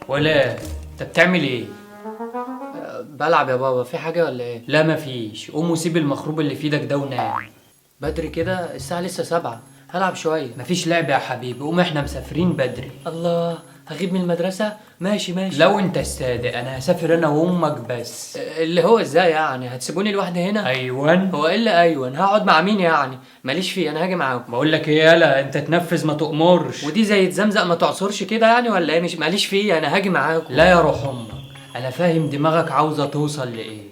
ولا انت بتعمل ايه؟ بلعب يا بابا. في حاجة ولا ايه؟ لا مفيش، قوم وسيب المخروب اللي في ايدك ده ونام. بدري كده؟ الساعة لسه 7. هلعب شوية. مفيش لعب يا حبيبي، قوم احنا مسافرين بدري. الله، هغيب من المدرسة؟ ماشي ماشي. لو انت الصادق انا هسافر انا وامك بس. اللي هو ازاي يعني؟ هتسيبوني لوحدي هنا؟ ايوان. هو ايه اللي ايوان؟ هقعد مع مين يعني؟ ماليش فيه، انا هاجي معاكم. بقول لك ايه، يالا انت تنفذ ما تؤمرش. ودي زي تزمزق ما تعصرش كده يعني ولا ايه؟ مش ماليش فيه، انا هاجي معاكم. لا يا روح امك، انا فاهم دماغك عاوزه توصل لايه،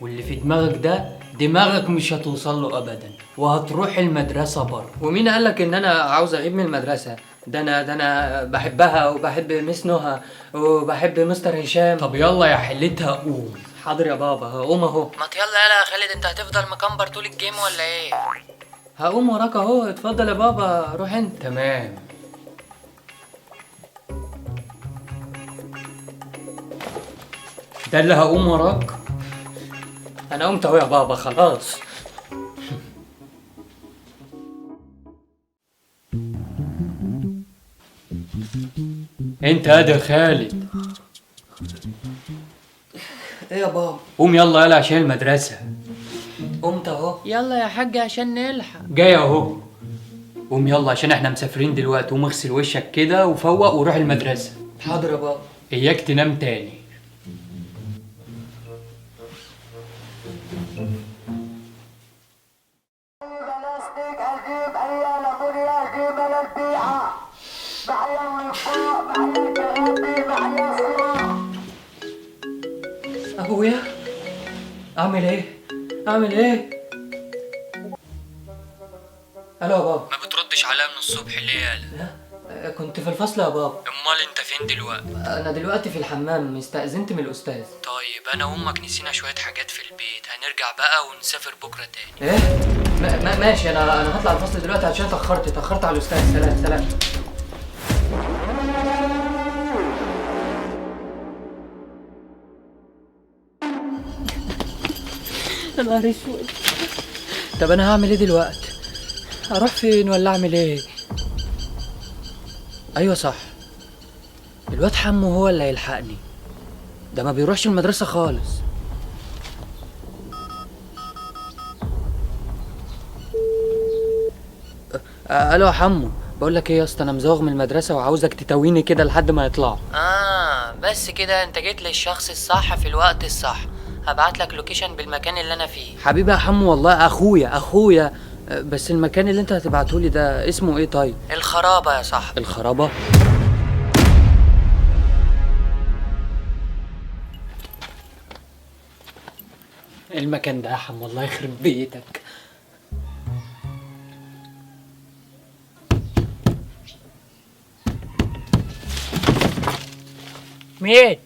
واللي في دماغك ده دماغك مش هتوصل له ابدا، وهتروح المدرسه بره. ومين قالك ان انا عاوز اغيب من المدرسة؟ ده انا بحبها وبحب مس نهى وبحب مستر هشام. طب يلا يا حلتها قوم. حاضر يا بابا، هقوم اهو. ما يلا يلا يا خالد، انت هتفضل مكمبر طول الجيم ولا ايه؟ هقوم وراك اهو، اتفضل يا بابا، روح انت. تمام. ده اللي هقوم وراك. انا قمت اهو يا بابا، خلاص. انت يا خالد، ايه يا بابا؟ قوم يلا يلا عشان المدرسه. قمت اهو. يلا يا حاج عشان نلحق. جاي اهو. قوم يلا عشان احنا مسافرين دلوقتي، قوم اغسل وشك كده وفوق وروح المدرسه. حاضر يا بابا. اياك تنام تاني. ابويا، اعمل ايه؟ اعمل ايه؟ الو يا بابا. ما بتردش عليا من الصبح ليه يالا؟ لا، كنت في الفصل يا بابا. امال انت فين دلوقتي؟ انا دلوقتي في الحمام، استأذنت من الاستاذ. طيب انا وامك نسينا شويه حاجات في البيت، هنرجع بقى ونسافر بكره تاني. ايه؟ ماشي، انا هطلع الفصل دلوقتي عشان اتأخرت على الاستاذ. سلام سلام. يا نهار اسود. طب انا هعمل ايه دلوقتي؟ اروح فين ولا اعمل ايه؟ ايوه صح، الواد حمو هو اللي هيلحقني، ده ما بيروحش المدرسة خالص. الو يا حمو، بقول لك ايه يا اسطى، انا مزوغ من المدرسة وعاوزك تتويني كده لحد ما يطلعوا. بس كده انت جيت للشخص الصح في الوقت الصح. هبعت لك لوكيشن بالمكان اللي انا فيه. حبيبي يا حمو، والله اخويا. بس المكان اللي انت هتبعتهولي ده اسمه ايه طيب؟ الخرابة يا صاحبي. الخرابة؟ المكان ده يا حمو الله يخرب بيتك. مين؟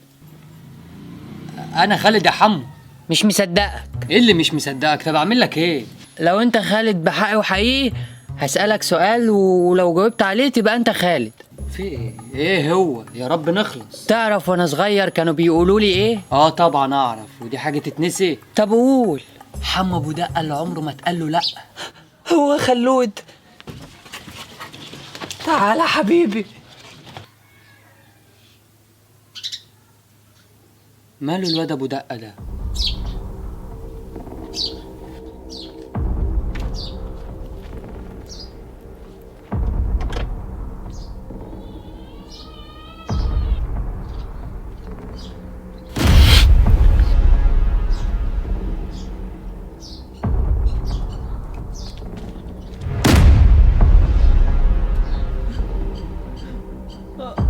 انا خالد يا حمو. مش مصدقك. ايه اللي مش مصدقك؟ طب اعمل لك ايه؟ لو انت خالد بحقي وحقيقي هسألك سؤال، ولو جاوبت عليه تبقى انت خالد. في ايه؟ ايه هو؟ يا رب نخلص. تعرف وانا صغير كانوا بيقولوا لي ايه؟ طبعا اعرف، ودي حاجة تتنسي؟ طب قول. حمو ابو دقة اللي عمره ما اتقال له لا. هو خلود. تعالى حبيبي. ماله الواد ابو دقة ده؟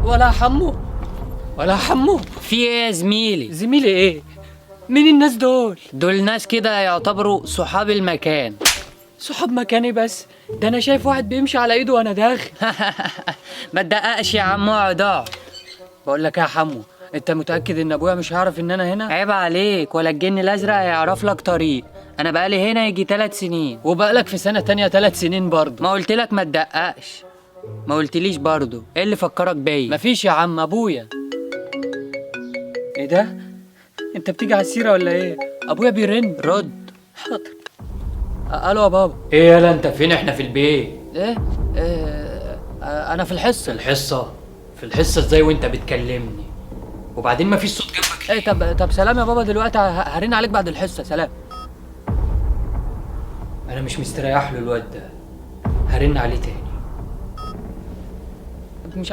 ولا حمو ولا حمو. في ايه يا زميلي؟ زميلي ايه؟ مين الناس دول؟ دول ناس كده يعتبروا صحاب المكان. صحاب مكاني بس؟ ده انا شايف واحد بيمشي على ايده وانا داخل. ما تدققش يا عم، اقعد. بقول لك يا حمو، انت متأكد ان ابويا مش هيعرف ان انا هنا؟ عيب عليك، ولا الجن الازرق هيعرف لك طريق. انا بقالي هنا يجي 3 سنين. وبقالك في سنة تانية 3 سنين برضه. ما قلت لك ما تدققش؟ ما قلتليش برضه ايه اللي فكرك بيا؟ مفيش يا عم، ابويا. ايه ده؟ انت بتيجي على السيرة ولا ايه؟ ابويا بيرن. رد. حاضر. الو يا بابا. ايه يالا انت فين؟ احنا في البيت. ايه؟ انا في الحصة. في الحصه ازاي وانت بتكلمني؟ وبعدين ما فيش صوت جنبك. ايه طب سلام يا بابا، دلوقتي هرن عليك بعد الحصه. سلام. انا مش مستريح له الواد ده، هرن عليه تاني. مش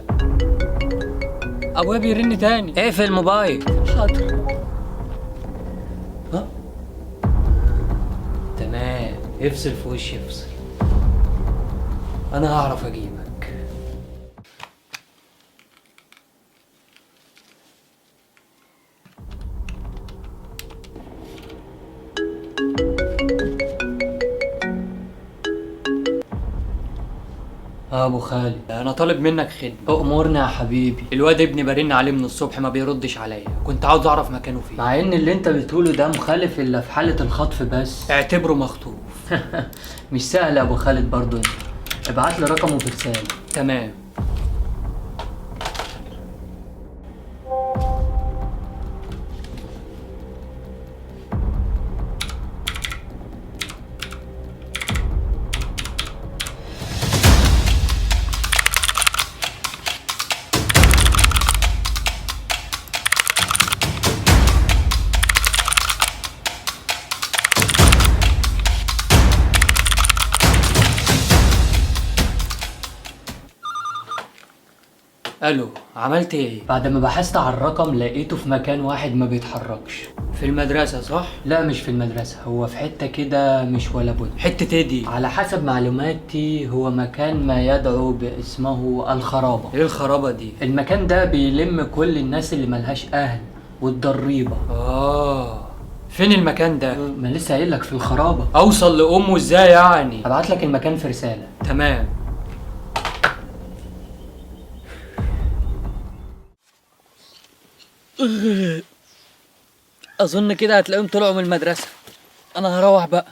ابويا بيرن تاني. اقفل الموبايل. حاضر. ها تمام، افصل في وشي افصل، انا هعرف اجيبك. ابو خالد، انا طالب منك خدمه. امورنا يا حبيبي. الواد ابني برن عليه من الصبح ما بيردش عليا، كنت عاوز اعرف مكانه فين. مع ان اللي انت بتقوله ده مخالف الا في حالة الخطف بس. اعتبره مخطوف. مش سهل يا ابو خالد برضو. انت ابعت لي رقمه في رسالة. تمام. الو، عملت ايه؟ بعد ما بحثت على الرقم لقيته في مكان واحد ما بيتحركش. في المدرسه صح؟ لا مش في المدرسة، هو في حتة كده مش ولا بد. حته ايه دي؟ على حسب معلوماتي هو مكان ما يدعو باسمه الخرابة. ايه الخرابه دي؟ المكان ده بيلم كل الناس اللي ملهاش اهل والضريبة. فين المكان ده؟ ما لسه قايل لك في الخرابة. اوصل لامه ازاي يعني؟ هبعت لك المكان في رسالة. تمام. اظن كده هتلاقيهم طلعوا من المدرسه. انا هروح بقى.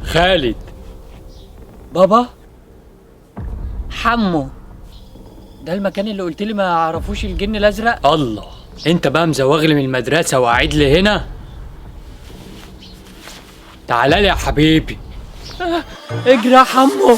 خالد. بابا. حمو. ده المكان اللي قلت لي ما يعرفوش الجن الازرق. الله، انت بقى مزوغ لي من المدرسة وقاعد لي هنا؟ تعالى لي يا حبيبي. اجري يا حمو.